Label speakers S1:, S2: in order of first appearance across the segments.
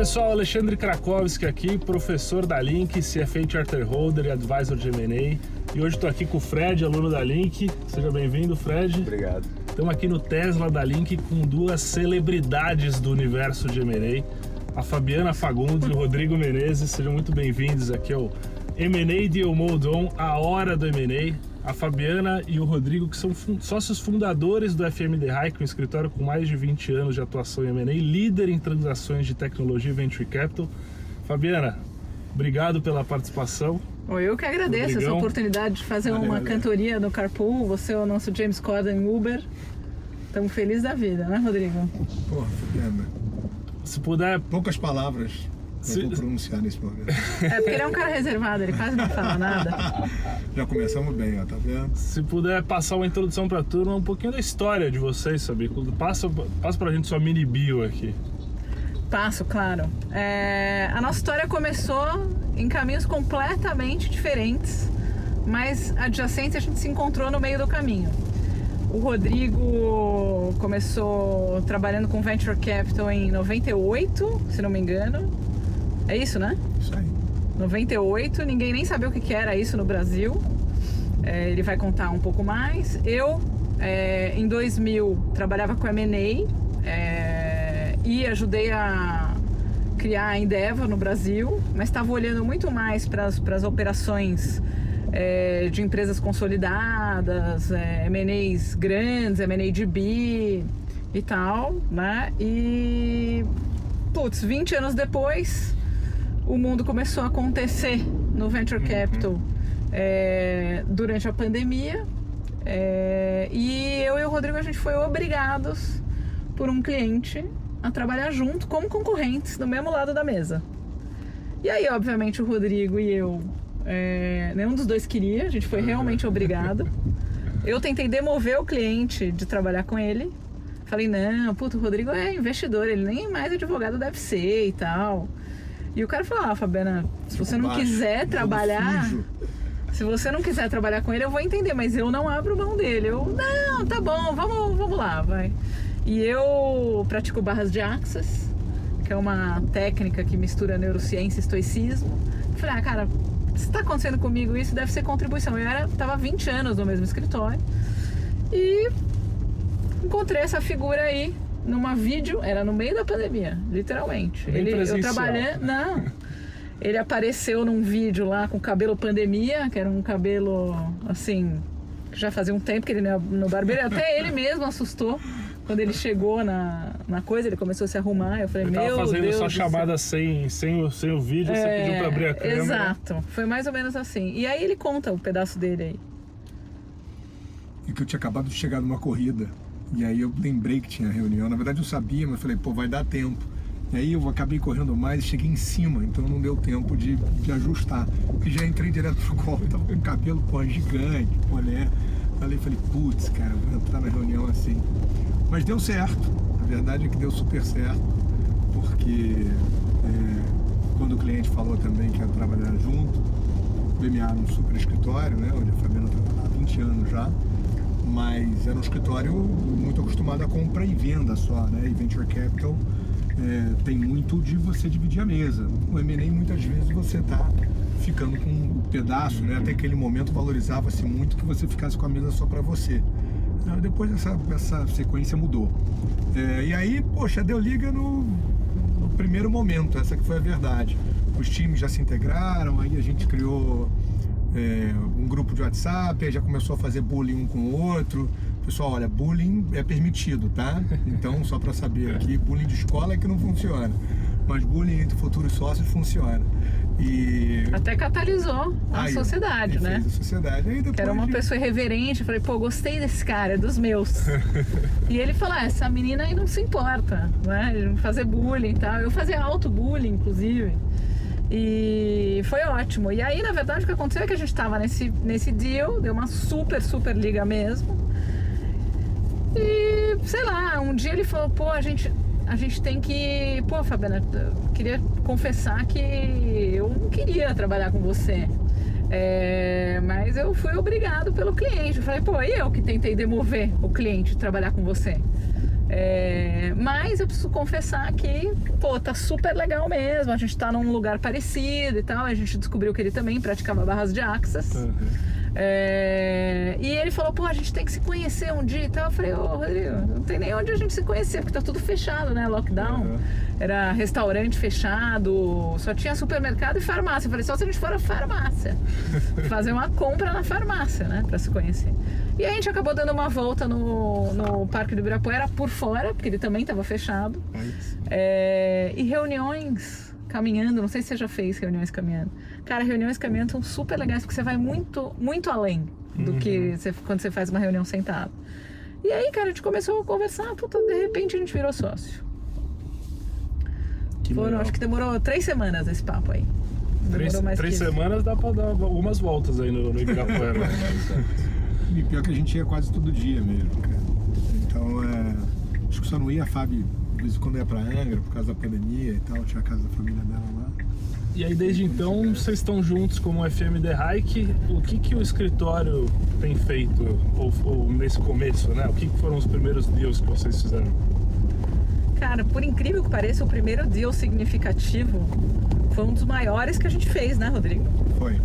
S1: pessoal, Alexandre Krakowski aqui, professor da Link, CFA Charter Holder e Advisor de M&A. E hoje estou aqui com o Fred, aluno da Link. Seja bem-vindo, Fred.
S2: Obrigado.
S1: Estamos aqui no Tesla da Link com duas celebridades do universo de M&A, a Fabiana Fagundes e o Rodrigo Menezes. Sejam muito bem-vindos aqui ao M&A Deal Mode On, a hora do M&A. A Fabiana e o Rodrigo, que são sócios fundadores do FMD High, um escritório com mais de 20 anos de atuação em M&A, líder em transações de tecnologia e venture capital. Fabiana, obrigado pela participação.
S3: Eu que agradeço
S1: Rodrigão.
S3: essa oportunidade de fazer uma cantoria no Carpool. Você é o nosso James Corden Uber. Estamos felizes da vida, né, Rodrigo?
S2: Porra, Fabiana.
S1: Se puder...
S2: Poucas palavras eu vou pronunciar nesse momento.
S3: É porque ele é um cara reservado, ele quase não fala nada.
S2: Já começamos bem, ó, tá vendo?
S1: Se puder passar uma introdução para a turma, um pouquinho da história de vocês, sabe? Passa pra gente sua mini bio aqui.
S3: Passo, claro. A nossa história começou em caminhos completamente diferentes, mas adjacentes. A gente se encontrou no meio do caminho. O Rodrigo começou trabalhando com Venture Capital em 98, se não me engano. É isso, né?
S2: Isso aí.
S3: 98, ninguém nem sabia o que era isso no Brasil. Ele vai contar um pouco mais. Eu, em 2000, trabalhava com M&A e ajudei a criar a Endeavor no Brasil, mas estava olhando muito mais para as operações de empresas consolidadas, M&As grandes, M&A de B e tal, né? E, 20 anos depois, o mundo começou a acontecer no Venture Capital durante a pandemia, e eu e o Rodrigo, a gente foi obrigados por um cliente a trabalhar junto como concorrentes do mesmo lado da mesa. E aí, obviamente, o Rodrigo e eu, nenhum dos dois queria, a gente foi realmente obrigado. Eu tentei demover o cliente de trabalhar com ele. Falei, não, o Rodrigo é investidor, ele nem mais advogado deve ser e tal. E o cara falou, Fabiana, se você não quiser trabalhar... Se você não quiser trabalhar com ele, eu vou entender, mas eu não abro mão dele. Eu, não, tá bom, vamos lá, vai. E eu pratico barras de Access, que é uma técnica que mistura neurociência e estoicismo. Eu falei, cara, se tá acontecendo comigo isso, deve ser contribuição. Eu tava há 20 anos no mesmo escritório e encontrei essa figura aí numa vídeo, era no meio da pandemia, literalmente. Eu trabalhando, não. Ele apareceu num vídeo lá com cabelo pandemia, que era um cabelo assim, que já fazia um tempo que ele no barbeiro, até ele mesmo assustou quando ele chegou na coisa, ele começou a se arrumar. Eu falei, meu Deus. Ele tava fazendo só
S1: chamada sem o vídeo, você pediu pra abrir a câmera.
S3: Exato, foi mais ou menos assim. E aí ele conta um pedaço dele aí.
S2: E que eu tinha acabado de chegar numa corrida. E aí eu lembrei que tinha reunião. Na verdade eu sabia, mas falei, vai dar tempo. E aí eu acabei correndo mais e cheguei em cima, então não deu tempo de ajustar. Porque já entrei direto pro colo, eu tava com o cabelo, gigante, boné. Falei, putz, cara, vou entrar na reunião assim. Mas deu certo, a verdade é que deu super certo, porque quando o cliente falou também que ia trabalhar junto, o BMA era um super escritório, né, onde a Fabiana estava há 20 anos já, mas era um escritório muito acostumado a compra e venda só, né, e Venture Capital tem muito de você dividir a mesa. O M&A muitas vezes você tá ficando com um pedaço, né, até aquele momento valorizava-se muito que você ficasse com a mesa só para você. Depois essa sequência mudou. E aí, deu liga no primeiro momento, essa que foi a verdade. Os times já se integraram, aí a gente criou um grupo de WhatsApp, aí já começou a fazer bullying um com o outro. Pessoal, olha, bullying é permitido, tá? Então, só para saber aqui, bullying de escola é que não funciona, mas bullying entre futuros sócios funciona. E
S3: até catalisou a sociedade, né?
S2: Fez a sociedade. Aí depois
S3: que era uma pessoa irreverente. Eu falei, gostei desse cara, é dos meus. E ele falou, essa menina aí não se importa, né? Fazer bullying e tal. Eu fazia auto-bullying, inclusive. E foi ótimo. E aí, na verdade, o que aconteceu é que a gente tava nesse deal, deu uma super liga mesmo. E, sei lá, um dia ele falou, a gente tem que... Fabiana, eu queria confessar que eu não queria trabalhar com você. Mas eu fui obrigado pelo cliente. Eu falei, e eu que tentei demover o cliente de trabalhar com você. Mas eu preciso confessar que, pô, tá super legal mesmo. A gente tá num lugar parecido e tal. A gente descobriu que ele também praticava barras de access. E ele falou, pô, a gente tem que se conhecer um dia e tal. Eu falei, ô, Rodrigo, não tem nem onde a gente se conhecer, porque tá tudo fechado, né? Lockdown. Era restaurante fechado, só tinha supermercado e farmácia. Eu falei, só se a gente for à farmácia. Fazer uma compra na farmácia, né? Pra se conhecer. E a gente acabou dando uma volta no Parque do Ibirapuera por fora, porque ele também estava fechado. E reuniões caminhando, não sei se você já fez reuniões caminhando. Cara, reuniões caminhando são super legais, porque você vai muito, muito além do que quando você faz uma reunião sentado. E aí, cara, a gente começou a conversar, puta, de repente a gente virou sócio. Acho que demorou 3 semanas esse papo aí.
S1: Três semanas dá pra dar algumas voltas aí no Ibirapuera.
S2: E pior que a gente ia quase todo dia mesmo, cara. Então, acho que só não ia a Fábio, de vez em quando ia pra Angra, por causa da pandemia e tal, tinha a casa da família dela lá.
S1: E aí, desde então, vocês estão juntos como FM The Hike. O que o escritório tem feito, ou nesse começo, né? O que foram os primeiros deals que vocês fizeram?
S3: Cara, por incrível que pareça, o primeiro deal significativo foi um dos maiores que a gente fez, né, Rodrigo?
S2: Foi.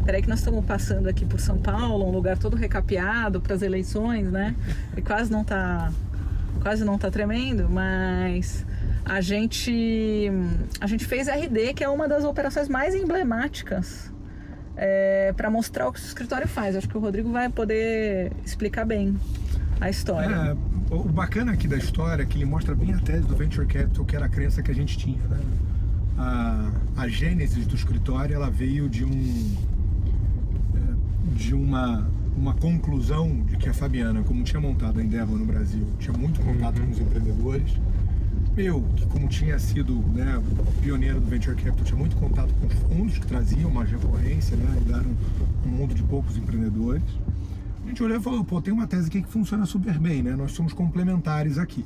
S3: Peraí que nós estamos passando aqui por São Paulo, um lugar todo recapeado para as eleições, né? E quase não tá tremendo, mas a gente fez RD, que é uma das operações mais emblemáticas para mostrar o que o escritório faz. Acho que o Rodrigo vai poder explicar bem a história.
S2: O bacana aqui da história é que ele mostra bem a tese do Venture Capital, que era a crença que a gente tinha, né? A gênese do escritório, ela veio de uma conclusão de que a Fabiana, como tinha montado a Endeavor no Brasil, tinha muito contato com os empreendedores. Eu, que como tinha sido, né, pioneiro do Venture Capital, tinha muito contato com os fundos que traziam uma recorrência, né, e deram um mundo de poucos empreendedores. A gente olhou e falou, pô, tem uma tese aqui que funciona super bem, né? Nós somos complementares aqui.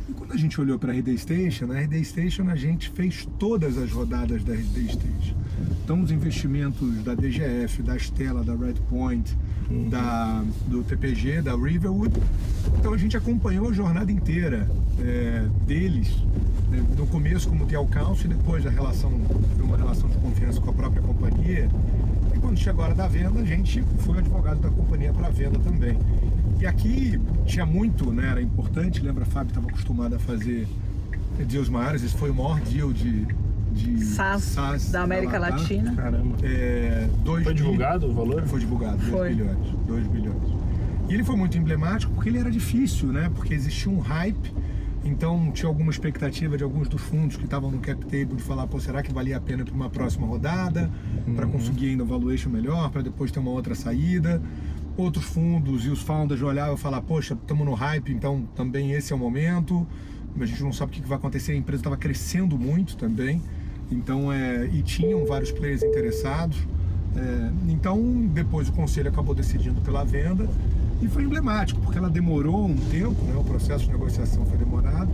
S2: E quando a gente olhou para a RD Station, na RD Station a gente fez todas as rodadas da RD Station. Então os investimentos da DGF, da Stella, da Redpoint, do TPG, da Riverwood. Então a gente acompanhou a jornada inteira deles, no começo como TL Counsel e depois uma relação de confiança com a própria companhia. E quando chegou a hora da venda, a gente foi advogado da companhia para a venda também. E aqui tinha muito, né? Era importante, lembra, a Fábio estava acostumada a fazer deals maiores, esse foi o maior deal de
S3: SaaS da América Latina.
S1: Caramba. Foi divulgado o valor?
S2: Foi divulgado, 2 bilhões. E ele foi muito emblemático porque ele era difícil, né? Porque existia um hype, então tinha alguma expectativa de alguns dos fundos que estavam no cap table de falar, pô, será que valia a pena para uma próxima rodada, para conseguir ainda um valuation melhor, para depois ter uma outra saída. Outros fundos e os founders olhavam e falavam, poxa, estamos no hype, então também esse é o momento, a gente não sabe o que vai acontecer, a empresa estava crescendo muito também, então, e tinham vários players interessados, então depois o conselho acabou decidindo pela venda e foi emblemático, porque ela demorou um tempo, né, o processo de negociação foi demorado,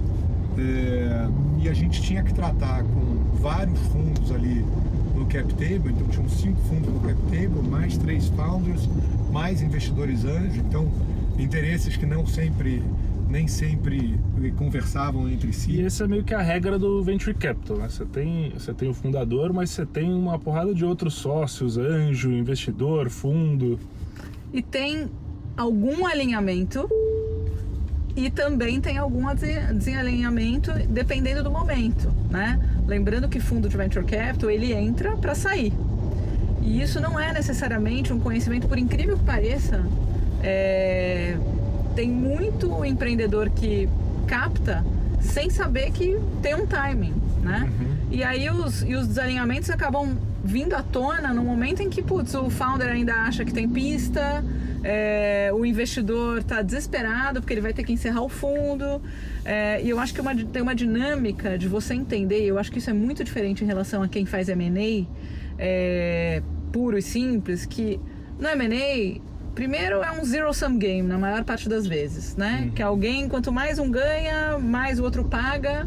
S2: e a gente tinha que tratar com vários fundos ali no cap table, então tinham 5 fundos no cap table, mais 3 founders, mais investidores anjos, então interesses que nem sempre conversavam entre si.
S1: E essa é meio que a regra do Venture Capital, né? Você tem o fundador, mas você tem uma porrada de outros sócios, anjo, investidor, fundo.
S3: E tem algum alinhamento e também tem algum desalinhamento dependendo do momento, né? Lembrando que fundo de Venture Capital, ele entra para sair. E isso não é necessariamente um conhecimento, por incrível que pareça, tem muito empreendedor que capta sem saber que tem um timing, né? E aí os desalinhamentos acabam vindo à tona no momento em que, putz, o founder ainda acha que tem pista, o investidor está desesperado porque ele vai ter que encerrar o fundo, e eu acho que tem uma dinâmica de você entender, eu acho que isso é muito diferente em relação a quem faz M&A puro e simples, que no M&A, primeiro é um zero-sum game na maior parte das vezes, né? Que alguém, quanto mais um ganha, mais o outro paga.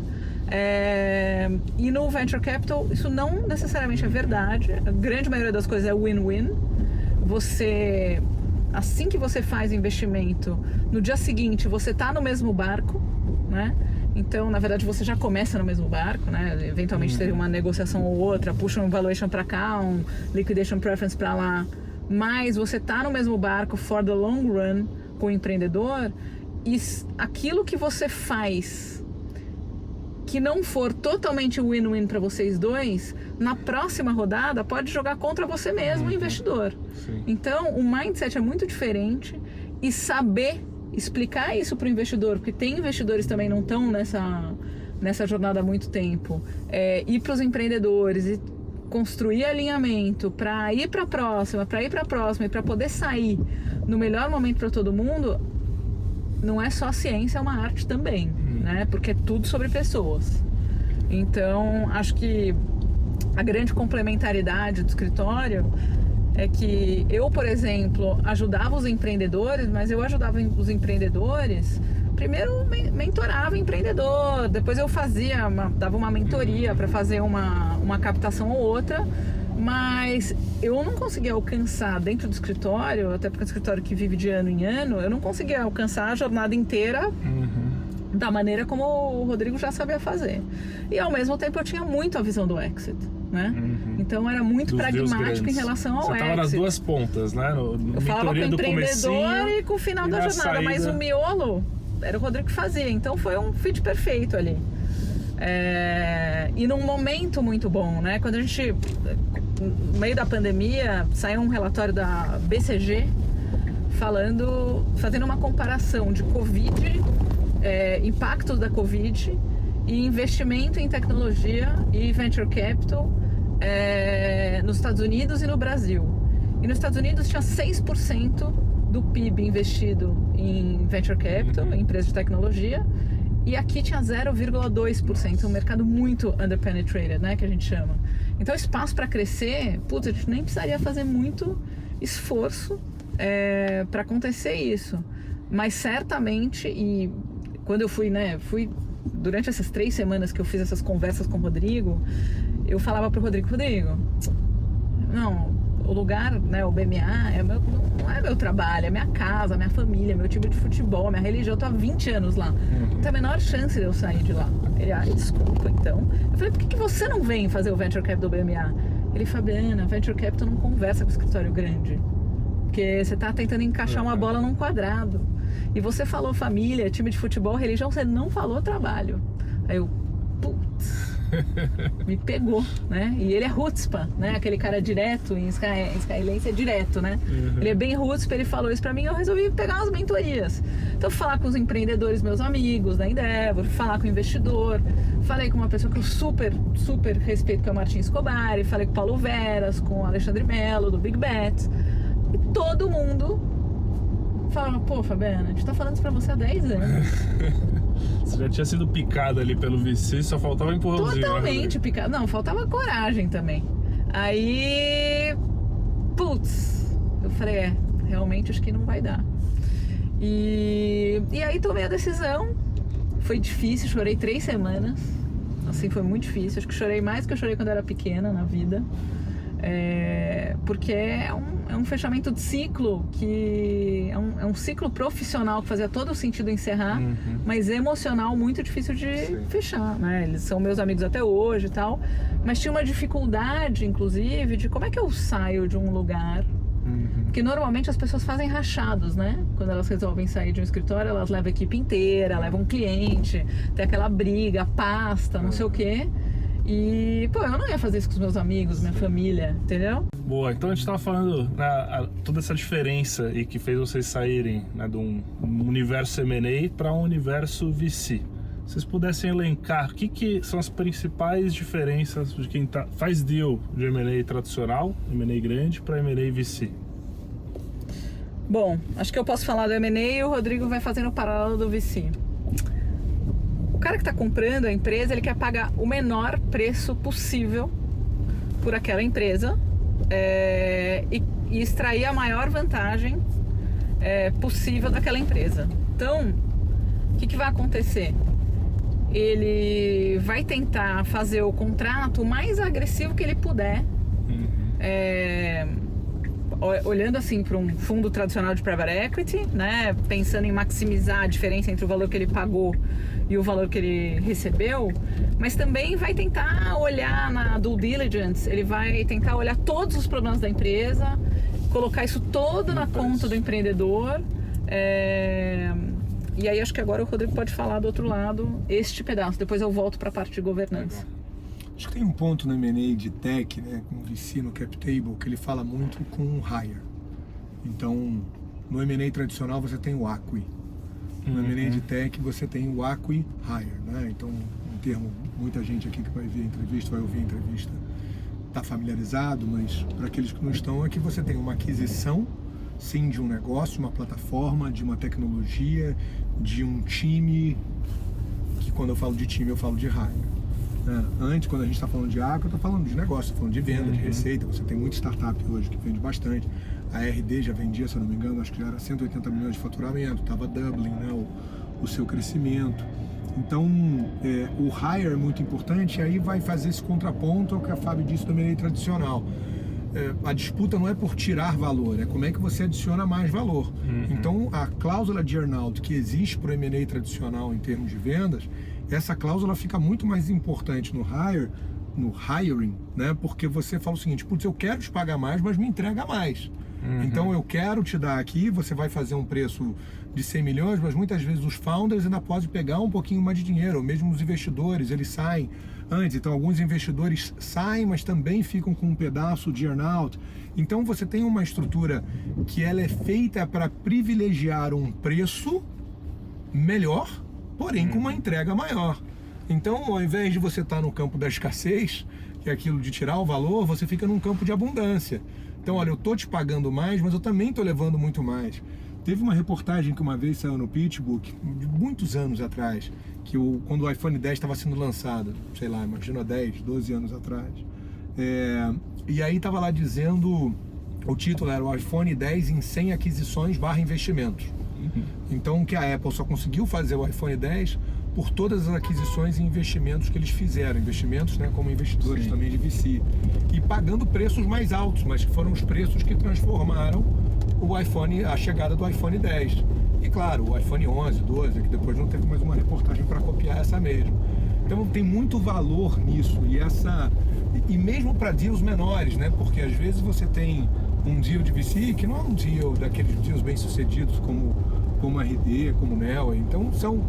S3: E no Venture Capital isso não necessariamente é verdade. A grande maioria das coisas é win-win. Você assim que você faz o investimento, no dia seguinte você está no mesmo barco, né? Então, na verdade, você já começa no mesmo barco, né? Eventualmente teve uma negociação ou outra, puxa um valuation para cá, um liquidation preference para lá, mas você está no mesmo barco for the long run com o empreendedor, e aquilo que você faz que não for totalmente win-win para vocês dois, na próxima rodada pode jogar contra você mesmo, o investidor.
S1: Sim.
S3: Então, o mindset é muito diferente, e saber explicar isso para o investidor, porque tem investidores também que não estão nessa jornada há muito tempo, ir para os empreendedores e construir alinhamento para ir para a próxima e para poder sair no melhor momento para todo mundo, não é só ciência, é uma arte também, né? Porque é tudo sobre pessoas. Então, acho que a grande complementaridade do escritório é que eu, por exemplo, ajudava os empreendedores, mas eu ajudava os empreendedores, primeiro mentorava o empreendedor, depois eu dava uma mentoria para fazer uma captação ou outra, mas eu não conseguia alcançar dentro do escritório, até porque é um escritório que vive de ano em ano, eu não conseguia alcançar a jornada inteira da maneira como o Rodrigo já sabia fazer. E ao mesmo tempo eu tinha muito a visão do exit, né? Então era muito pragmático em relação ao exit.
S1: Você estava nas duas pontas, né?
S3: Eu falava com o empreendedor e com o final da jornada, saída... mas o miolo era o Rodrigo que fazia. Então foi um fit perfeito ali. E num momento muito bom, né? Quando a gente, no meio da pandemia, saiu um relatório da BCG fazendo uma comparação de Covid, impactos da Covid e investimento em tecnologia e venture capital nos Estados Unidos e no Brasil. E nos Estados Unidos tinha 6% do PIB investido em venture capital, em empresas de tecnologia, e aqui tinha 0,2%, um mercado muito underpenetrated, né, que a gente chama. Então, espaço para crescer, a gente nem precisaria fazer muito esforço para acontecer isso. Mas certamente, e quando eu fui durante essas 3 semanas que eu fiz essas conversas com o Rodrigo, eu falava pro Rodrigo, não, o lugar, né, o BMA, não é meu trabalho, é minha casa, minha família, meu time de futebol, minha religião. Eu tô há 20 anos lá. Não tem a menor chance de eu sair de lá. Ele, desculpa, então. Eu falei, por que você não vem fazer o Venture Capital do BMA? Ele, Fabiana, Venture Capital não conversa com escritório grande. Porque você tá tentando encaixar uma bola num quadrado. E você falou família, time de futebol, religião, você não falou trabalho. Aí eu, me pegou, né? E ele é Hutzpah, né? Aquele cara direto, em israelense é direto, né? Ele é bem Hutzpah, ele falou isso pra mim, eu resolvi pegar umas mentorias. Então, falar com os empreendedores, meus amigos da Endeavor, falar com o investidor, falei com uma pessoa que eu super, super respeito, que é o Martin Escobar, falei com o Paulo Veras, com o Alexandre Mello, do Big Bets, e todo mundo falava, Fabiana, a gente tá falando isso pra você há 10 anos.
S1: Você já tinha sido picada ali pelo VC, só faltava empurrãozinho.
S3: Totalmente picada. Não, faltava coragem também. Aí, eu falei, realmente acho que não vai dar. E aí tomei a decisão. Foi difícil, chorei 3 semanas. Assim, foi muito difícil. Acho que chorei mais do que eu chorei quando eu era pequena na vida. Porque é um fechamento de ciclo que é um ciclo profissional que fazia todo o sentido encerrar, mas emocional muito difícil de fechar, né? Eles são meus amigos até hoje e tal, mas tinha uma dificuldade, inclusive, de como é que eu saio de um lugar, porque normalmente as pessoas fazem rachados, né? Quando elas resolvem sair de um escritório, elas levam a equipe inteira, levam um cliente, tem aquela briga, pasta, não sei o quê. E, eu não ia fazer isso com os meus amigos, minha família, entendeu?
S1: Boa, então a gente tava falando toda essa diferença e que fez vocês saírem, né, de um universo M&A para um universo VC. Se vocês pudessem elencar, o que são as principais diferenças de quem faz deal de M&A tradicional, M&A grande, para M&A VC?
S3: Bom, acho que eu posso falar do M&A e o Rodrigo vai fazendo o paralelo do VC. O cara que está comprando a empresa, ele quer pagar o menor preço possível por aquela empresa e extrair a maior vantagem possível daquela empresa. Então, o que vai acontecer? Ele vai tentar fazer o contrato o mais agressivo que ele puder. olhando assim para um fundo tradicional de private equity, né, pensando em maximizar a diferença entre o valor que ele pagou e o valor que ele recebeu, mas também vai tentar olhar na due diligence, ele vai tentar olhar todos os problemas da empresa, colocar isso todo na conta do empreendedor. E aí acho que agora o Rodrigo pode falar do outro lado, este pedaço. Depois eu volto para a parte de governança.
S2: Acho que tem um ponto no M&A de tech, né, com o VC no cap table, que ele fala muito com o hire. Então, no M&A tradicional você tem o acqui. No M&A de tech você tem o acqui hire, né? Então, um termo, muita gente aqui que vai ver a entrevista, vai ouvir a entrevista, está familiarizado, mas para aqueles que não estão, é que você tem uma aquisição, sim, de um negócio, uma plataforma, de uma tecnologia, de um time, que quando eu falo de time eu falo de hire. Antes, quando a gente está falando de acqui, eu estou falando de negócio, estou falando de venda, de receita. Você tem muita startup hoje que vende bastante. A RD já vendia, se eu não me engano, acho que já era 180 milhões de faturamento, estava doubling, né, o seu crescimento. Então, o hire é muito importante, e aí vai fazer esse contraponto ao que a Fábio disse do M&A tradicional. A disputa não é por tirar valor, é como é que você adiciona mais valor. Então, a cláusula de earn-out que existe para o M&A tradicional em termos de vendas, essa cláusula fica muito mais importante no hiring, né? Porque você fala o seguinte, putz, eu quero te pagar mais, mas me entrega mais. Então eu quero te dar aqui, você vai fazer um preço de 100 milhões, mas muitas vezes os founders ainda podem pegar um pouquinho mais de dinheiro, ou mesmo os investidores, eles saem antes. Então alguns investidores saem, mas também ficam com um pedaço de earn-out. Então você tem uma estrutura que ela é feita para privilegiar um preço melhor, porém com uma entrega maior. Então, ao invés de você estar no campo da escassez, que é aquilo de tirar o valor, você fica num campo de abundância. Então, olha, eu estou te pagando mais, mas eu também estou levando muito mais. Teve uma reportagem que uma vez saiu no PitchBook, de muitos anos atrás, que quando o iPhone 10 estava sendo lançado, sei lá, imagina 10, 12 anos atrás. E aí estava lá dizendo, o título era o iPhone 10 em 100 aquisições / investimentos. Então, que a Apple só conseguiu fazer o iPhone 10 por todas as aquisições e investimentos que eles fizeram, investimentos, né, como investidores também de VC, e pagando preços mais altos, mas que foram os preços que transformaram o iPhone, a chegada do iPhone 10. E claro, o iPhone 11, 12, que depois não teve mais uma reportagem para copiar essa mesmo. Então tem muito valor nisso, e mesmo para deals menores, né, porque às vezes você tem um deal de VC que não é um deal daqueles deals bem sucedidos como a RD, como Nel. Então são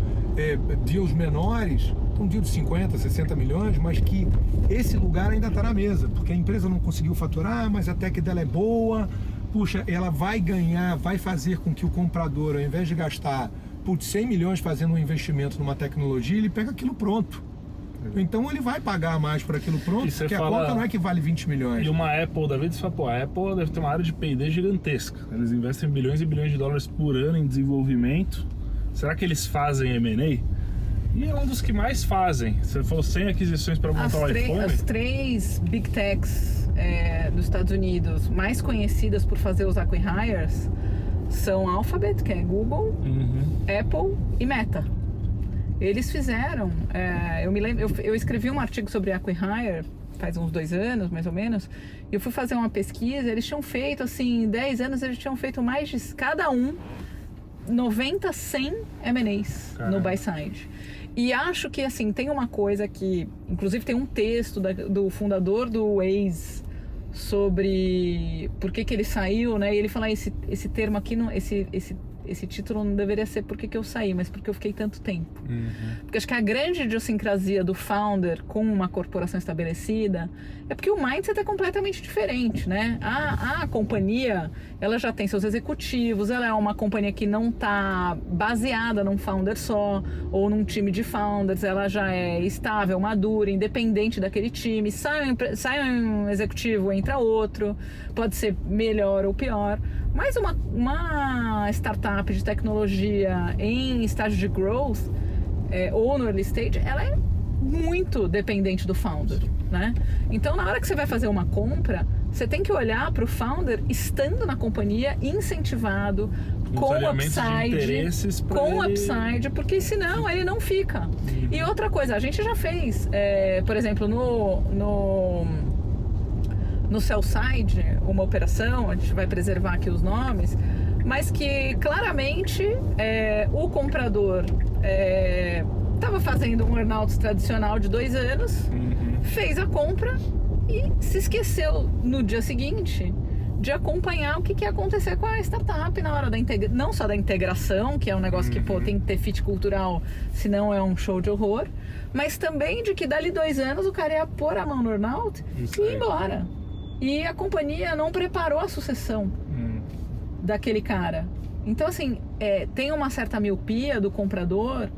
S2: deals menores, um deal de 50, 60 milhões, mas que esse lugar ainda está na mesa, porque a empresa não conseguiu faturar, mas a tech dela é boa, puxa, ela vai ganhar, vai fazer com que o comprador, ao invés de gastar 100 milhões fazendo um investimento numa tecnologia, ele pega aquilo pronto. Então ele vai pagar mais por aquilo pronto, porque a conta não é que vale 20 milhões.
S1: E uma Apple da vida, você fala, pô, a Apple deve ter uma área de P&D gigantesca. Eles investem bilhões e bilhões de dólares por ano em desenvolvimento. Será que eles fazem M&A? E é um dos que mais fazem. Você falou 100 aquisições para montar o iPhone.
S3: As três Big Techs dos Estados Unidos mais conhecidas por fazer os acqui-hires são Alphabet, que é Google, Apple e Meta. Eles fizeram, eu me lembro, eu escrevi um artigo sobre acqui-hire faz uns 2 anos, mais ou menos, e eu fui fazer uma pesquisa, eles tinham feito, assim, em 10 anos, eles tinham feito mais de, cada um, 90, 100 M&As no buy side. E acho que, assim, tem uma coisa que, inclusive tem um texto do fundador do Waze sobre por que ele saiu, né? E ele fala, esse termo aqui, esse título não deveria ser por que eu saí, mas porque eu fiquei tanto tempo. Porque acho que a grande idiosincrasia do founder com uma corporação estabelecida é porque o mindset é completamente diferente, né? A companhia, ela já tem seus executivos, ela é uma companhia que não está baseada num founder só, ou num time de founders, ela já é estável, madura, independente daquele time. Sai um executivo, entra outro, pode ser melhor ou pior. Mas uma startup de tecnologia em estágio de growth, ou no early stage, ela é muito dependente do founder, né? Então, na hora que você vai fazer uma compra, você tem que olhar para o founder estando na companhia, incentivado, com upside, porque senão ele não fica. E outra coisa, a gente já fez, por exemplo, no sell side uma operação, a gente vai preservar aqui os nomes, mas que claramente o comprador estava fazendo um earn-out tradicional de 2 anos, fez a compra e se esqueceu no dia seguinte de acompanhar o que ia acontecer com a startup na hora não só da integração, que é um negócio que tem que ter fit cultural, senão é um show de horror, mas também de que dali 2 anos o cara ia pôr a mão no earn-out e ir embora. E a companhia não preparou a sucessão daquele cara. Então, assim, tem uma certa miopia do comprador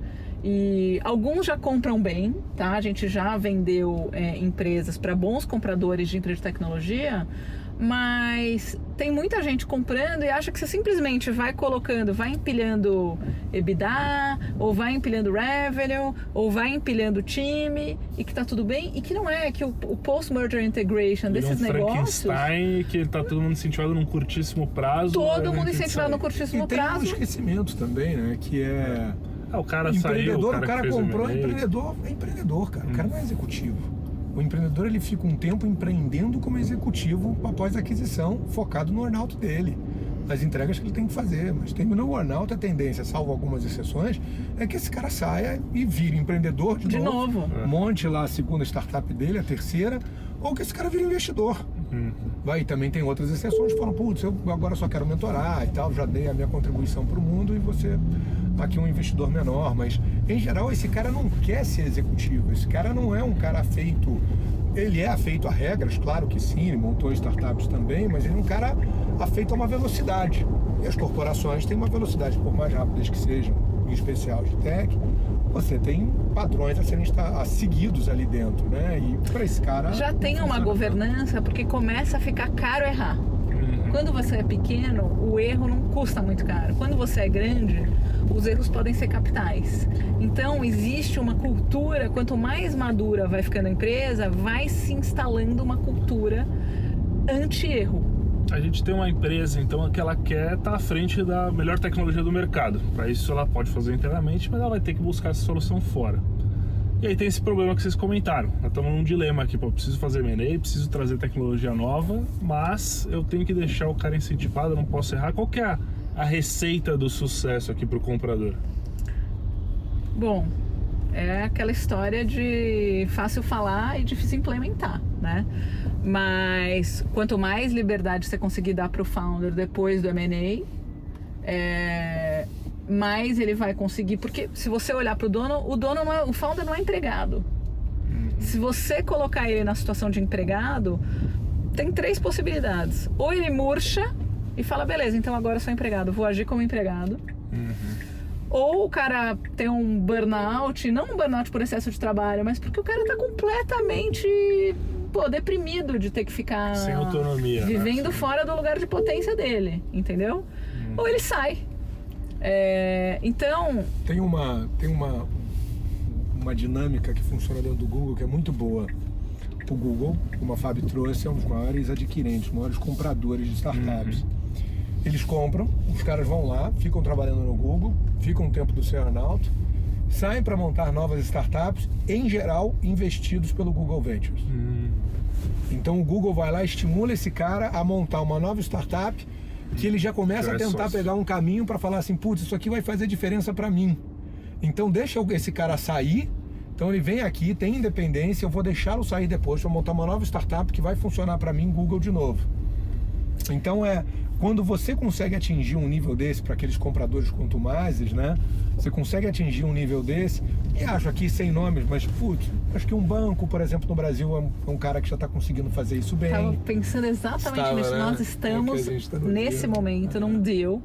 S3: e alguns já compram bem, tá? A gente já vendeu empresas para bons compradores de empresa de tecnologia, mas tem muita gente comprando e acha que você simplesmente vai colocando, vai empilhando EBITDA, ou vai empilhando revenue, ou vai empilhando time, e que tá tudo bem, e que não é, que o post-merger integration desses negócios...
S1: Frankenstein, que tá todo mundo incentivado num curtíssimo prazo.
S3: Todo mundo incentivado num curtíssimo prazo.
S2: E tem um esquecimento também, né, que
S1: o cara saiu,
S2: o cara comprou, o empreendedor é empreendedor, cara, o cara não é executivo. O empreendedor, ele fica um tempo empreendendo como executivo após a aquisição, focado no earn-out dele, nas entregas que ele tem que fazer. Mas terminou o earn-out, a tendência, salvo algumas exceções, é que esse cara saia e vire empreendedor de novo. Monte lá a segunda startup dele, a terceira, ou que esse cara vire investidor. E também tem outras exceções, falam, putz, eu agora só quero mentorar e tal, já dei a minha contribuição para o mundo e você aqui um investidor menor, mas em geral esse cara não quer ser executivo, esse cara não é um cara afeito, ele é afeito a regras, claro que sim, ele montou startups também, mas ele é um cara afeito a uma velocidade, e as corporações têm uma velocidade, por mais rápidas que sejam, em especial de tech, você tem padrões a serem seguidos ali dentro, né, e para esse cara...
S3: Já tem uma governança, porque começa a ficar caro errar. Quando você é pequeno, o erro não custa muito caro. Quando você é grande, os erros podem ser capitais. Então, existe uma cultura, quanto mais madura vai ficando a empresa, vai se instalando uma cultura anti-erro.
S1: A gente tem uma empresa, então, que ela quer estar à frente da melhor tecnologia do mercado. Para isso, ela pode fazer internamente, mas ela vai ter que buscar essa solução fora. E aí tem esse problema que vocês comentaram. Nós estamos num dilema aqui, eu preciso fazer M&A, preciso trazer tecnologia nova, mas eu tenho que deixar o cara incentivado, eu não posso errar. Qual que é a receita do sucesso aqui para o comprador?
S3: Bom, é aquela história de fácil falar e difícil implementar, né? Mas quanto mais liberdade você conseguir dar para o founder depois do M&A, mais ele vai conseguir, porque se você olhar para o dono não é, o founder não é empregado. Se você colocar ele na situação de empregado, tem 3 possibilidades. Ou ele murcha e fala, beleza, então agora eu sou empregado, vou agir como empregado. Ou o cara tem um burnout, não um burnout por excesso de trabalho, mas porque o cara tá completamente deprimido de ter que ficar
S1: sem autonomia,
S3: vivendo,
S1: né?
S3: Fora do lugar de potência dele, entendeu? Ou ele sai. Então...
S2: Tem uma dinâmica que funciona dentro do Google que é muito boa. O Google, como a Fábio trouxe, é um dos maiores adquirentes, os maiores compradores de startups. Eles compram, os caras vão lá, ficam trabalhando no Google, ficam um tempo do seu earn-out, saem para montar novas startups, em geral investidos pelo Google Ventures. Então o Google vai lá, estimula esse cara a montar uma nova startup, que ele já começa a tentar pegar um caminho para falar assim, putz, isso aqui vai fazer diferença para mim. Então deixa esse cara sair, então ele vem aqui, tem independência, eu vou deixá-lo sair depois para montar uma nova startup que vai funcionar para mim, Google de novo. Então quando você consegue atingir um nível desse para aqueles compradores contumazes, né? Você consegue atingir um nível desse, e acho aqui sem nomes, mas putz, acho que um banco, por exemplo, no Brasil é um cara que já está conseguindo fazer isso bem.
S3: Estava pensando exatamente nisso, né? Nós estamos nesse momento num deal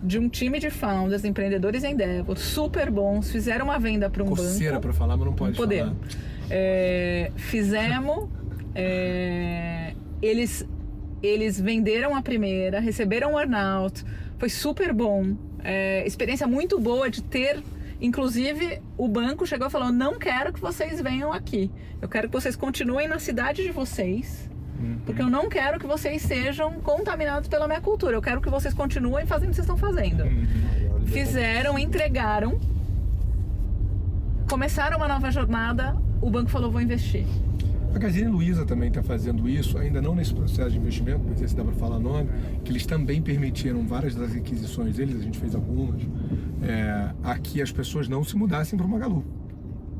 S3: de um time de founders, empreendedores em Endeavor, super bons, fizeram uma venda para um banco.
S2: Coceira para falar, mas não pode falar.
S3: Fizemos, eles venderam a primeira, receberam um earn-out, foi super bom, experiência muito boa de ter, inclusive o banco chegou e falou, não quero que vocês venham aqui, eu quero que vocês continuem na cidade de vocês, porque eu não quero que vocês sejam contaminados pela minha cultura, eu quero que vocês continuem fazendo o que vocês estão fazendo. Fizeram, entregaram, começaram uma nova jornada, o banco falou, vou investir.
S2: Magazine Luiza também está fazendo isso, ainda não nesse processo de investimento, mas esse dá para falar nome, que eles também permitiram várias das aquisições deles, a gente fez algumas, a que as pessoas não se mudassem para o Magalu.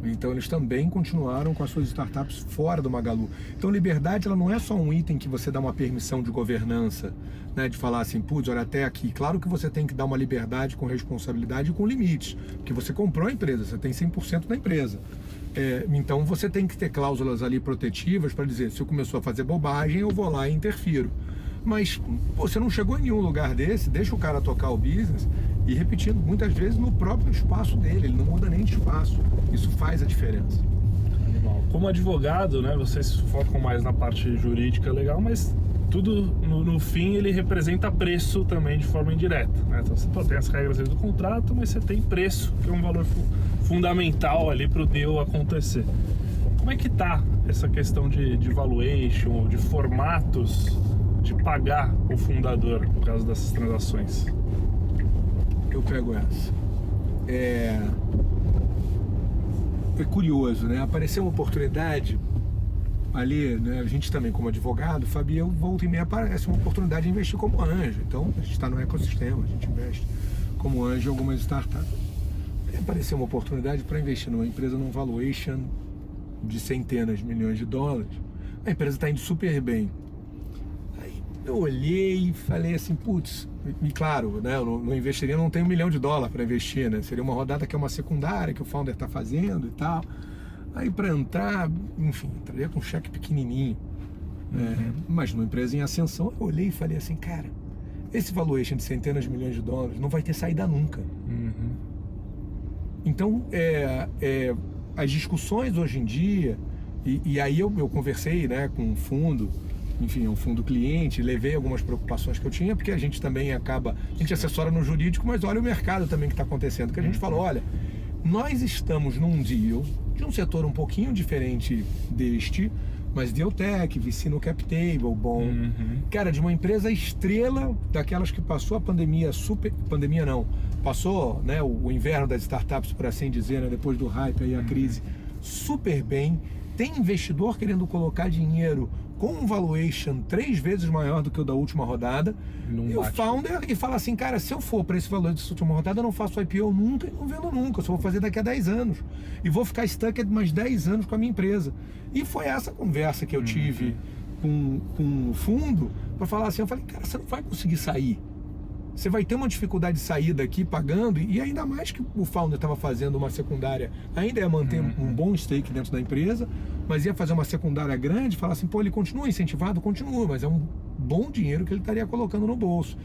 S2: Então eles também continuaram com as suas startups fora do Magalu. Então liberdade, ela não é só um item que você dá uma permissão de governança, né, de falar assim, putz, olha, até aqui. Claro que você tem que dar uma liberdade com responsabilidade e com limites, porque você comprou a empresa, você tem 100% da empresa. Então você tem que ter cláusulas ali protetivas para dizer, se eu começou a fazer bobagem, eu vou lá e interfiro. Mas você não chegou em nenhum lugar desse, deixa o cara tocar o business e, repetindo, muitas vezes no próprio espaço dele, ele não muda nem de espaço. Isso faz a diferença.
S1: Animal. Como advogado, né, vocês focam mais na parte jurídica legal, mas tudo no fim ele representa preço também de forma indireta, né? Então você tem as regras do contrato, mas você tem preço, que é um valor fundamental ali para o deal acontecer. Como é que tá essa questão de valuation, de formatos de pagar o fundador por causa dessas transações?
S2: Eu pego essa. É curioso, né? Apareceu uma oportunidade ali, né? A gente também como advogado, Fabi, eu volta e meia aparece uma oportunidade de investir como anjo. Então a gente está no ecossistema, a gente investe como anjo em algumas startups. Aí apareceu uma oportunidade para investir numa empresa num valuation de centenas de milhões de dólares. A empresa está indo super bem. Aí eu olhei e falei assim, putz, e claro, né, eu não investiria, não tem $1 milhão para investir, né? Seria uma rodada que é uma secundária que o founder está fazendo e tal. Aí para entrar, enfim, entraria com um cheque pequenininho, mas numa empresa em ascensão. Eu olhei e falei assim, cara, esse valuation de centenas de milhões de dólares não vai ter saída nunca. Então, as discussões hoje em dia, e aí eu conversei, né, com um fundo, enfim, um fundo cliente, levei algumas preocupações que eu tinha, porque a gente também a gente assessora no jurídico, mas olha o mercado também que está acontecendo, que a gente falou, olha, nós estamos num deal de um setor um pouquinho diferente deste, mas Dealtech, VC no cap table, bom, cara, de uma empresa estrela, daquelas que passou a pandemia, passou, né, o inverno das startups, por assim dizer, né, depois do hype aí, a crise, super bem, tem investidor querendo colocar dinheiro com um valuation 3 vezes maior do que o da última rodada, e o founder e fala assim, cara, se eu for para esse valor dessa última rodada, eu não faço IPO nunca e não vendo nunca, eu só vou fazer daqui a 10 anos e vou ficar stuck mais 10 anos com a minha empresa. E foi essa conversa que eu tive com o fundo para falar assim, eu falei, cara, você não vai conseguir sair. Você vai ter uma dificuldade de sair daqui pagando, e ainda mais que o founder estava fazendo uma secundária, ainda ia manter um bom stake dentro da empresa, mas ia fazer uma secundária grande, falar assim, pô, ele continua incentivado? Continua, mas é um bom dinheiro que ele estaria colocando no bolso.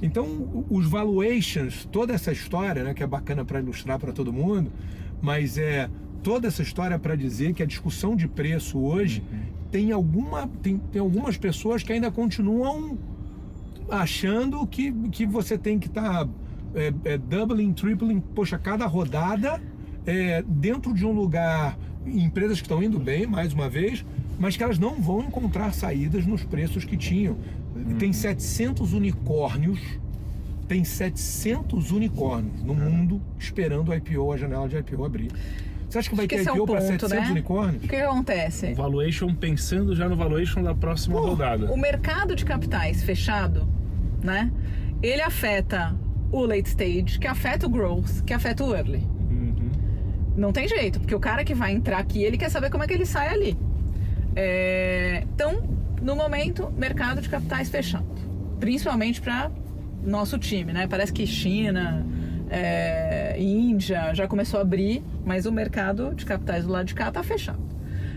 S2: Então, os valuations, toda essa história, né, que é bacana para ilustrar para todo mundo, mas toda essa história para dizer que a discussão de preço hoje tem algumas pessoas que ainda continuam achando que você tem que estar doubling, tripling, poxa, cada rodada dentro de um lugar, empresas que estão indo bem, mais uma vez, mas que elas não vão encontrar saídas nos preços que tinham. Tem 700 unicórnios, no mundo esperando o IPO, a janela de IPO abrir. Você acha que vai ter IPO para 700 unicórnios?
S3: O que acontece?
S1: O valuation, pensando já no valuation da próxima rodada.
S3: O mercado de capitais fechado, né? Ele afeta o late stage, que afeta o growth, que afeta o early. Não tem jeito, porque o cara que vai entrar aqui, ele quer saber como é que ele sai ali. Então, no momento, mercado de capitais fechado. Principalmente para nosso time, né? Parece que China, Índia já começou a abrir, mas o mercado de capitais do lado de cá tá fechado.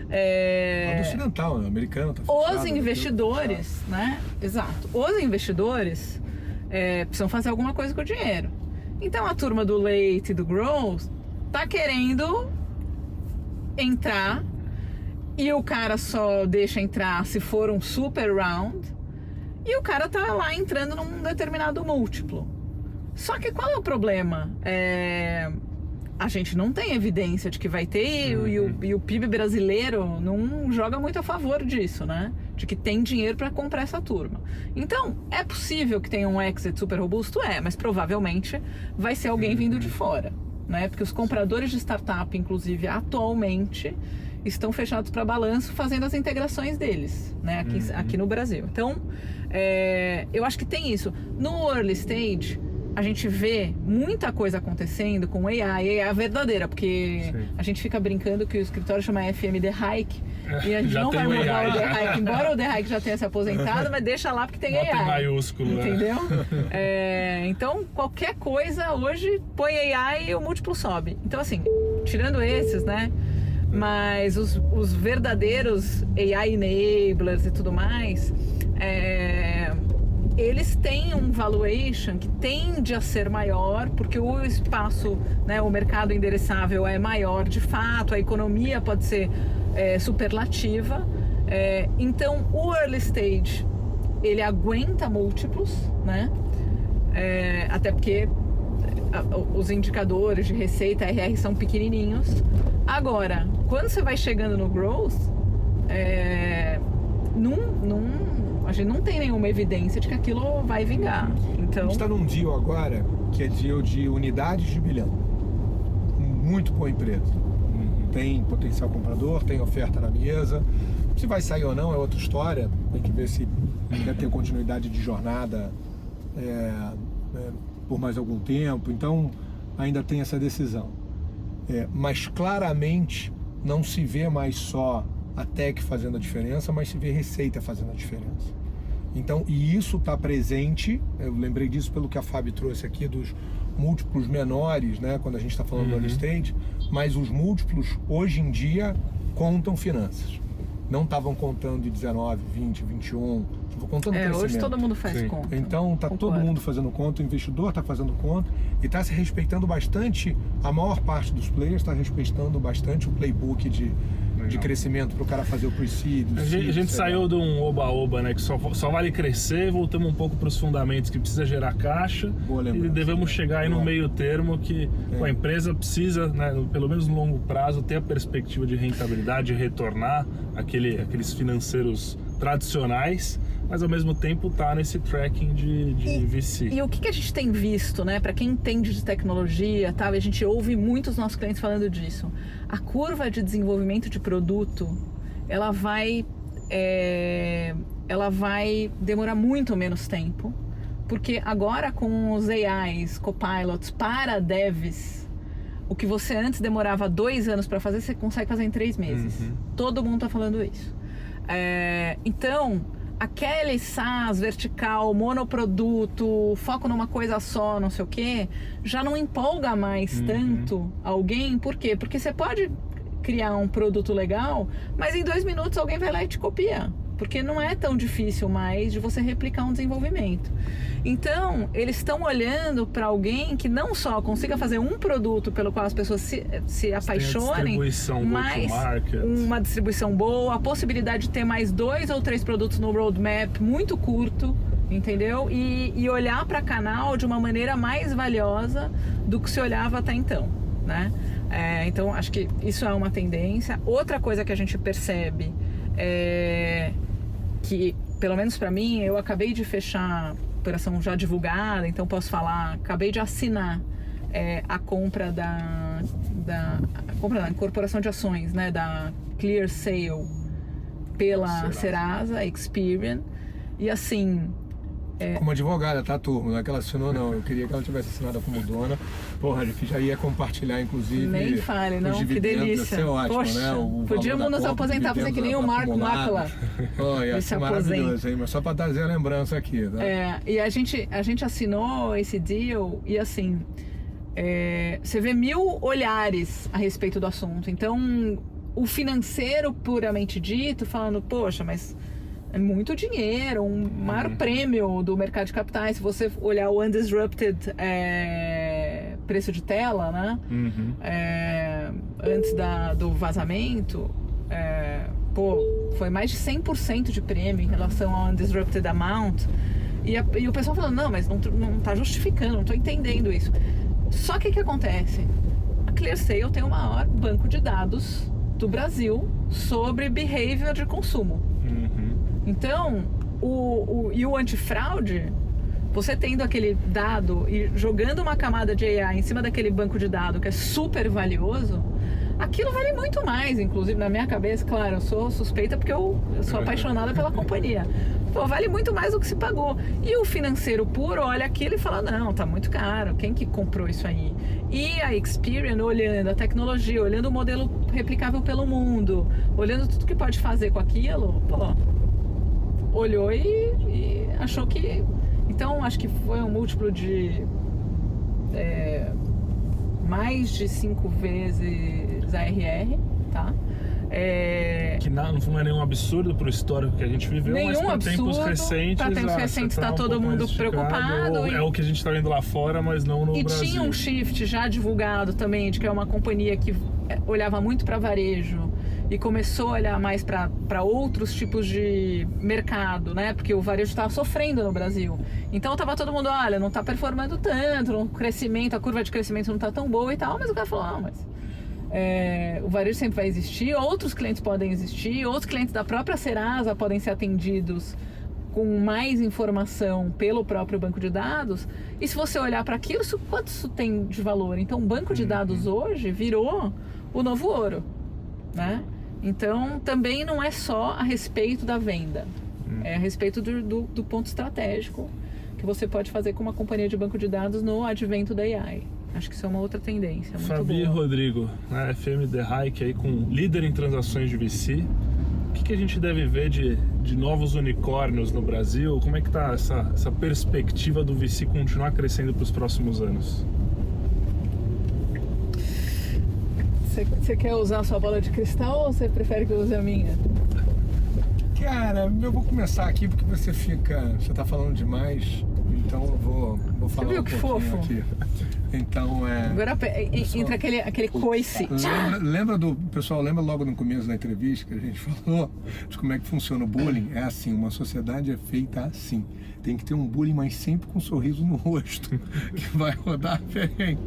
S2: O ocidental, né? O americano tá fechado.
S3: Os investidores, né? Exato. Os investidores precisam fazer alguma coisa com o dinheiro. Então a turma do late e do growth tá querendo entrar, e o cara só deixa entrar se for um super round, e o cara tá lá entrando num determinado múltiplo. Só que qual é o problema? A gente não tem evidência de que vai ter, e o PIB brasileiro não joga muito a favor disso, né? De que tem dinheiro para comprar essa turma. Então, é possível que tenha um exit super robusto? Mas provavelmente vai ser alguém vindo de fora, né? Porque os compradores de startup, inclusive atualmente, estão fechados para balanço fazendo as integrações deles, né, aqui no Brasil. Então, eu acho que tem isso. No early stage, a gente vê muita coisa acontecendo com AI, a verdadeira, porque a gente fica brincando que o escritório chama FM The Hike, e a gente não vai mudar o The Hike, embora o The Hike já tenha se aposentado, mas deixa lá porque tem AI.
S1: Bota em maiúsculo,
S3: entendeu? Então, qualquer coisa hoje põe AI e o múltiplo sobe. Então, assim, tirando esses, né? Mas os verdadeiros AI enablers e tudo mais, eles têm um valuation que tende a ser maior, porque o espaço, né, o mercado endereçável é maior de fato, a economia pode ser superlativa. Então, o early stage, ele aguenta múltiplos, né? Até porque os indicadores de receita RR são pequenininhos. Agora, quando você vai chegando no growth, a gente não tem nenhuma evidência de que aquilo vai vingar. Então,
S2: a gente está num deal agora que é deal de unidades de bilhão. Muito boa empresa. Tem potencial comprador, tem oferta na mesa. Se vai sair ou não é outra história. Tem que ver se quer ter continuidade de jornada por mais algum tempo. Então, ainda tem essa decisão. Mas claramente não se vê mais só a tech fazendo a diferença, mas se vê receita fazendo a diferença. Então, e isso está presente, eu lembrei disso pelo que a Fábio trouxe aqui, dos múltiplos menores, né, quando a gente está falando do early stage, mas os múltiplos, hoje em dia, contam finanças. Não estavam contando de 19, 20, 21, estavam contando crescimento.
S3: Hoje todo mundo faz conta.
S2: Então, está todo mundo fazendo conta, o investidor está fazendo conta e está se respeitando bastante, a maior parte dos players está respeitando bastante o playbook de crescimento para o cara fazer o pre-seed.
S1: A gente saiu de um oba-oba, né, que só vale crescer, voltamos um pouco para os fundamentos, que precisa gerar caixa, e devemos chegar aí no meio termo que a empresa precisa, né, pelo menos no longo prazo, ter a perspectiva de rentabilidade, retornar aqueles financeiros tradicionais, mas ao mesmo tempo tá nesse tracking de VC.
S3: E o que a gente tem visto, né? Para quem entende de tecnologia, tá? A gente ouve muitos nossos clientes falando disso. A curva de desenvolvimento de produto, ela vai demorar muito menos tempo, porque agora com os AIs, copilots para devs, o que você antes demorava 2 anos para fazer, você consegue fazer em 3 meses. Todo mundo tá falando isso. Então, aquele SaaS vertical, monoproduto, foco numa coisa só, não sei o quê, já não empolga mais tanto alguém. Por quê? Porque você pode criar um produto legal, mas em 2 minutos alguém vai lá e te copia. Porque não é tão difícil mais de você replicar um desenvolvimento. Então, eles estão olhando para alguém que não só consiga fazer um produto pelo qual as pessoas se apaixonem, mas uma distribuição boa, a possibilidade de ter mais 2 ou 3 produtos no roadmap muito curto, entendeu? E olhar para canal de uma maneira mais valiosa do que se olhava até então, né? Então, acho que isso é uma tendência. Outra coisa que a gente percebe que, pelo menos para mim, eu acabei de fechar a operação já divulgada, então posso falar, acabei de assinar a compra da incorporação de ações, né, da ClearSale pela Serasa Experian, e assim...
S2: Como advogada, tá, turma? Não é que ela assinou, não. Eu queria que ela tivesse assinado como dona. Porra, que já ia compartilhar, inclusive.
S3: Nem fale, não, que delícia.
S2: Ia ser ótimo,
S3: poxa,
S2: né?
S3: Podíamos nos aposentar, fazer que nem o Marco lá.
S2: Ia ser maravilhoso, hein? Mas só para trazer a lembrança aqui. Né?
S3: E a gente assinou esse deal e assim, você vê 1000 olhares a respeito do assunto. Então, o financeiro puramente dito, falando, poxa, mas... é muito dinheiro, um maior prêmio do mercado de capitais. Se você olhar o undisrupted preço de tela, né? Antes do vazamento, foi mais de 100% de prêmio em relação ao undisrupted amount. E o pessoal falando, não, mas não tá justificando, não tô entendendo isso. Só que o que acontece? A ClearSale tem o maior banco de dados do Brasil sobre behavior de consumo. Então, o antifraude, você tendo aquele dado e jogando uma camada de AI em cima daquele banco de dados que é super valioso, Aquilo vale muito mais, inclusive na minha cabeça, claro, eu sou suspeita porque eu sou apaixonada pela companhia. Pô, vale muito mais do que se pagou. E o financeiro puro olha aquilo e fala, não, tá muito caro, quem que comprou isso aí? E a Experian olhando a tecnologia, olhando o modelo replicável pelo mundo, olhando tudo que pode fazer com aquilo, pô, olhou e achou que... Então, acho que foi um múltiplo de mais de 5 vezes ARR, tá?
S1: Que não é nenhum absurdo pro histórico que a gente viveu, mas para tempos recentes
S3: tá todo mundo preocupado.
S1: É o que a gente tá vendo lá fora, mas não no Brasil.
S3: E tinha um shift já divulgado também, de que é uma companhia que olhava muito para varejo e começou a olhar mais para outros tipos de mercado, né? Porque o varejo estava sofrendo no Brasil. Então tava todo mundo, olha, não tá performando tanto, o crescimento, a curva de crescimento não tá tão boa e tal, mas o cara falou, mas o varejo sempre vai existir, outros clientes podem existir, outros clientes da própria Serasa podem ser atendidos com mais informação pelo próprio banco de dados. E se você olhar para aquilo, quanto isso tem de valor? Então, o banco de dados hoje virou o novo ouro, né? Então, também não é só a respeito da venda, é a respeito do ponto estratégico que você pode fazer com uma companhia de banco de dados no advento da AI. Acho que isso é uma outra tendência. Muito
S1: Fabi e Rodrigo, na FM The Hike, aí, com líder em transações de VC, o que a gente deve ver de novos unicórnios no Brasil? Como é que está essa perspectiva do VC continuar crescendo para os próximos anos?
S3: Você quer usar a sua bola de cristal ou você prefere que eu use a minha?
S2: Cara, eu vou começar aqui porque você tá falando demais, então eu vou falar
S3: viu
S2: um
S3: que
S2: pouquinho
S3: fofo?
S2: Aqui. Então
S3: Agora entra aquele coice.
S2: Pessoal, lembra logo no começo da entrevista que a gente falou de como é que funciona o bullying? É assim, uma sociedade é feita assim. Tem que ter um bullying, mas sempre com um sorriso no rosto, que vai rodar bem.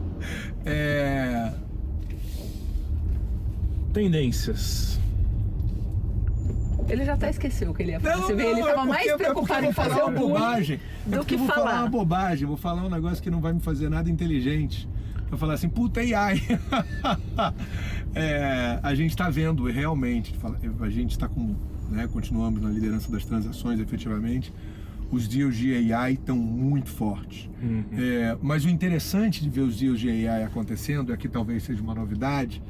S1: Tendências.
S3: Ele já até esqueceu o que ele ia falar. Você vê, ele estava mais preocupado em fazer o bullying do que
S2: falar. Vou falar uma
S3: falar.
S2: bobagem, vou falar um negócio que não vai me fazer nada inteligente. Vou falar assim, puta AI. A gente está vendo realmente, a gente está continuamos na liderança das transações efetivamente. Os deals de AI estão muito fortes. Mas o interessante de ver os deals de AI acontecendo, aqui talvez seja uma novidade,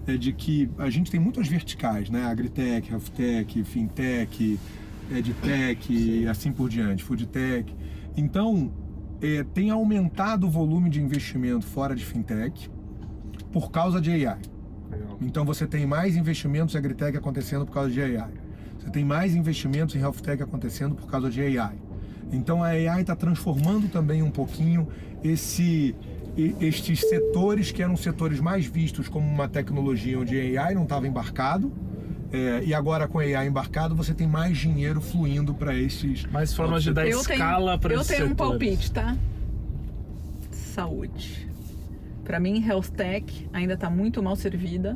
S2: é de que a gente tem muitas verticais, né? Agritech, Healthtech, Fintech, EdTech e assim por diante, Foodtech. Então, tem aumentado o volume de investimento fora de Fintech por causa de AI. Então, você tem mais investimentos em Agritech acontecendo por causa de AI. Você tem mais investimentos em Healthtech acontecendo por causa de AI. Então, a AI está transformando também um pouquinho estes setores que eram setores mais vistos como uma tecnologia onde AI não estava embarcado, e agora com AI embarcado você tem mais dinheiro fluindo para esses...
S1: Mais formas de dar escala para esses setores.
S3: Eu tenho um palpite, tá? Saúde. Para mim, Healthtech ainda está muito mal servida,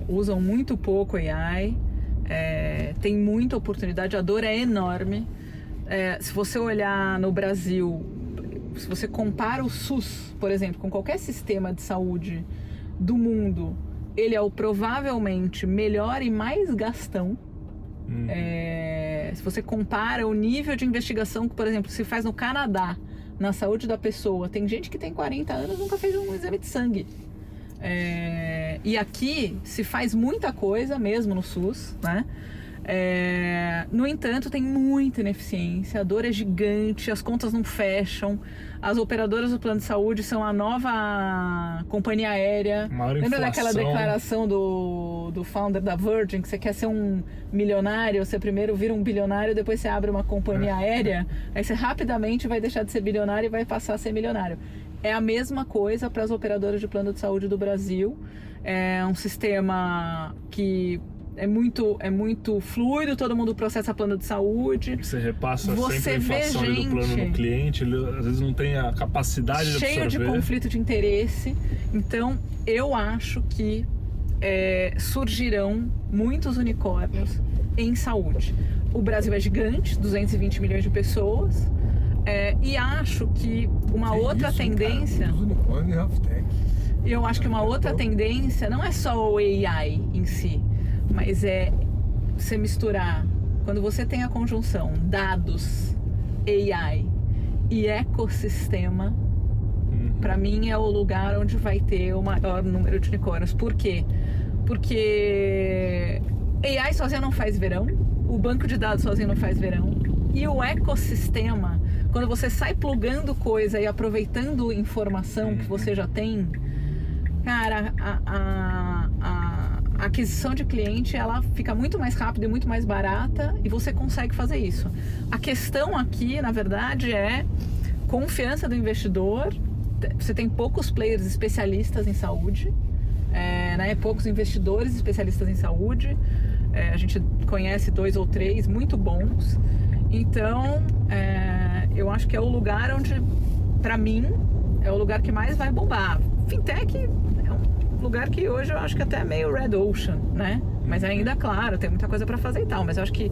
S3: usam muito pouco AI, tem muita oportunidade, a dor é enorme. Se você olhar no Brasil, se você compara o SUS, por exemplo, com qualquer sistema de saúde do mundo, ele é o provavelmente melhor e mais gastão. Se você compara o nível de investigação que, por exemplo, se faz no Canadá, na saúde da pessoa, tem gente que tem 40 anos e nunca fez um exame de sangue. E aqui se faz muita coisa mesmo no SUS, né? No entanto, tem muita ineficiência, a dor é gigante, as contas não fecham, as operadoras do plano de saúde são a nova companhia aérea. Lembra daquela declaração do founder da Virgin, que você quer ser um milionário, você primeiro vira um bilionário, depois você abre uma companhia aérea, aí você rapidamente vai deixar de ser bilionário e vai passar a ser milionário. É a mesma coisa para as operadoras de plano de saúde do Brasil. É um sistema que é muito fluido, todo mundo processa plano de saúde.
S1: Você repassa sempre a inflação do plano no cliente, ele às vezes não tem a capacidade de absorver.
S3: Cheio de conflito de interesse. Então, eu acho que surgirão muitos unicórnios em saúde. O Brasil é gigante, 220 milhões de pessoas, e acho que uma outra tendência...
S2: Cara, unicórnios e Healthtech.
S3: E eu acho que uma outra tendência não é só o AI em si, mas é você misturar, quando você tem a conjunção dados, AI e ecossistema, para mim é o lugar onde vai ter o maior número de unicórnios. Por quê? Porque AI sozinho não faz verão, o banco de dados sozinho não faz verão, e o ecossistema, quando você sai plugando coisa e aproveitando informação que você já tem, cara, a aquisição de cliente, ela fica muito mais rápida e muito mais barata, e você consegue fazer isso. A questão aqui, na verdade, é confiança do investidor. Você tem poucos players especialistas em saúde, né? Poucos investidores especialistas em saúde. A gente conhece 2 ou 3 muito bons. Então, eu acho que é o lugar onde, para mim, é o lugar que mais vai bombar. Fintech é um lugar que hoje eu acho que até é meio red ocean, né? Mas ainda, claro, tem muita coisa para fazer e tal. Mas eu acho que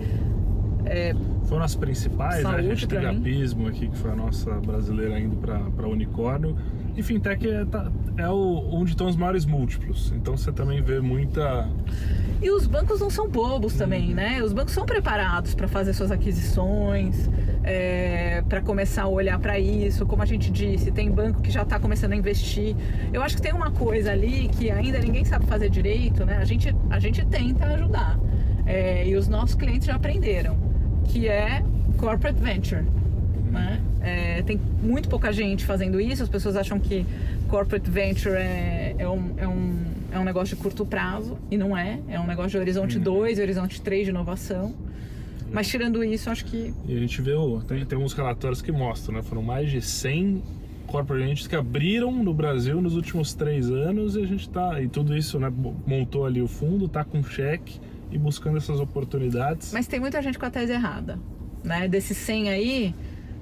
S1: foram as principais, né? A gente teve a Pismo aqui, que foi a nossa brasileira indo para unicórnio. E fintech onde estão os maiores múltiplos. Então você também vê muita...
S3: E os bancos não são bobos também, né? Os bancos são preparados para fazer suas aquisições, para começar a olhar para isso. Como a gente disse, tem banco que já está começando a investir. Eu acho que tem uma coisa ali que ainda ninguém sabe fazer direito, né? A gente tenta ajudar. E os nossos clientes já aprenderam, que é corporate venture, né? Tem muito pouca gente fazendo isso. As pessoas acham que corporate venture é um negócio de curto prazo, e não é. É um negócio de horizonte 2 e horizonte 3 de inovação. Mas tirando isso, acho que...
S1: E a gente vê, tem uns relatórios que mostram, né? Foram mais de 100 corporate ventures que abriram no Brasil nos últimos 3 anos, e a gente tá... E tudo isso, né? Montou ali o fundo, tá com cheque e buscando essas oportunidades.
S3: Mas tem muita gente com a tese errada, né? Desses 100 aí,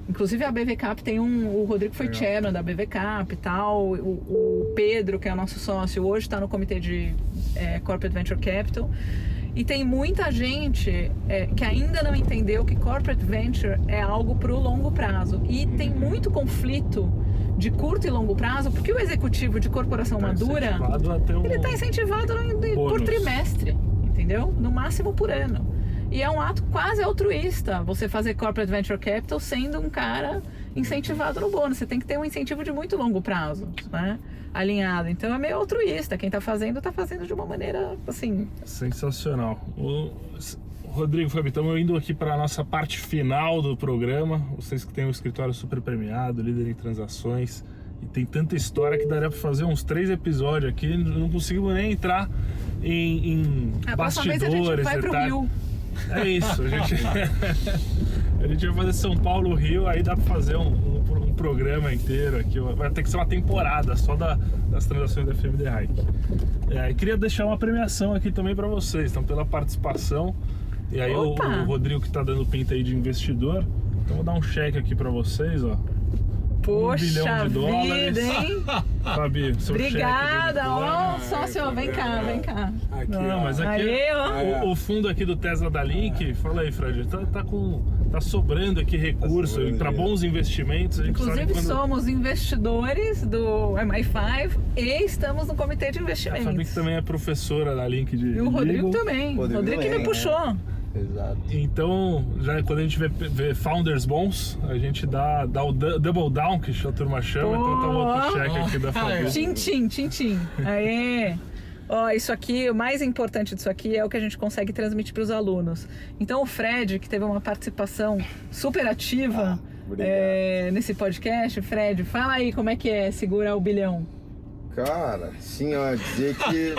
S3: inclusive a BVCap tem o Rodrigo foi chairman da BVCap e tal, o Pedro, que é o nosso sócio, hoje está no comitê de Corporate Venture Capital, e tem muita gente que ainda não entendeu que Corporate Venture é algo para o longo prazo, e tem muito conflito de curto e longo prazo, porque o executivo de corporação madura, ele está incentivado por trimestre, entendeu? No máximo por ano. E é um ato quase altruísta você fazer Corporate Venture Capital sendo um cara incentivado no bônus. Você tem que ter um incentivo de muito longo prazo, né? Alinhado. Então é meio altruísta. Quem está fazendo de uma maneira assim...
S1: Sensacional. Rodrigo, Fabi, estamos indo aqui para a nossa parte final do programa. Vocês que têm um escritório super premiado, líder em transações, e tem tanta história que daria para fazer uns 3 episódios aqui. Não conseguimos nem entrar em bastidores.
S3: A gente vai pro Rio.
S1: É isso, a gente vai fazer São Paulo, Rio, aí dá pra fazer um programa inteiro aqui, vai ter que ser uma temporada só das transações da FMD Hike. Queria deixar uma premiação aqui também pra vocês, então, pela participação. E aí o Rodrigo, que tá dando pinta aí de investidor, então vou dar um cheque aqui pra vocês, ó.
S3: Poxa,
S1: $1 bilhão,
S3: vida, hein?
S1: Fabi, seu
S3: obrigada, ó, sócio, vem cá.
S2: Aqui,
S1: não, mas aqui o fundo aqui do Tesla da Link, fala aí, Fred, tá sobrando aqui recurso para bons investimentos. A gente
S3: inclusive somos investidores do MI5 e estamos no comitê de investimentos.
S1: A Fabi que também é professora da Link de
S3: E o Rodrigo também. Rodrigo que me puxou.
S4: Exato.
S1: Então, já quando a gente vê founders bons, a gente dá o double down, que a turma chama. Então tá um outro cheque aqui da Fabi.
S3: Tchim. Aê! Ó, isso aqui, o mais importante disso aqui é o que a gente consegue transmitir para os alunos. Então o Fred, que teve uma participação super ativa nesse podcast, Fred, fala aí como é que é segurar o bilhão.
S4: Cara, sim, ó, dizer que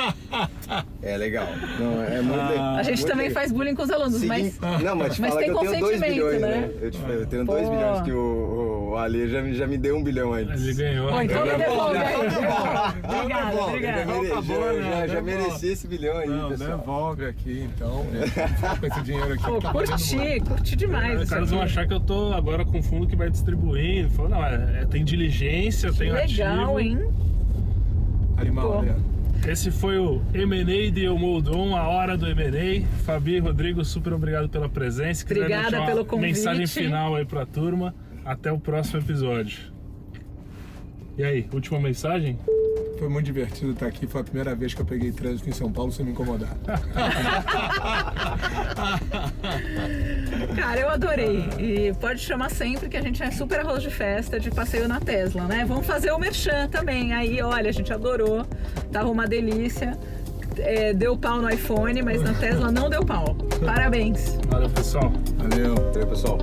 S4: é legal. Não, é muito legal.
S3: A gente também faz bullying com os alunos, mas
S4: fala
S3: tem
S4: que eu tenho 2 bilhões,
S3: né?
S4: Eu tenho 2 bilhões, que o Ale já me deu 1 bilhão aí.
S1: Ele ganhou.
S3: Bom, então ele devolve aí.
S4: Obrigado. Já mereci esse bilhão aí,
S2: não,
S4: pessoal.
S2: Devolve aqui, então. Com esse dinheiro aqui.
S3: Pô, curti demais.
S1: Os caras vão achar que eu tô agora com um fundo que vai distribuindo. Falou, não, tem diligência, tem ativo.
S3: Legal, hein?
S2: Animal, né?
S1: Esse foi o M&A de Moldon, a hora do M&A. Fabi, Rodrigo, super obrigado pela presença.
S3: Obrigada pelo convite.
S1: Mensagem final aí pra turma. Até o próximo episódio. E aí, última mensagem?
S2: Foi muito divertido estar aqui. Foi a primeira vez que eu peguei trânsito em São Paulo sem me incomodar.
S3: Cara, eu adorei. E pode chamar sempre que a gente é super arroz de festa de passeio na Tesla, né? Vamos fazer o merchan também. Aí, olha, a gente adorou. Tava uma delícia. Deu pau no iPhone, mas na Tesla não deu pau. Parabéns.
S1: Valeu, pessoal.
S2: Valeu.
S4: Valeu, pessoal.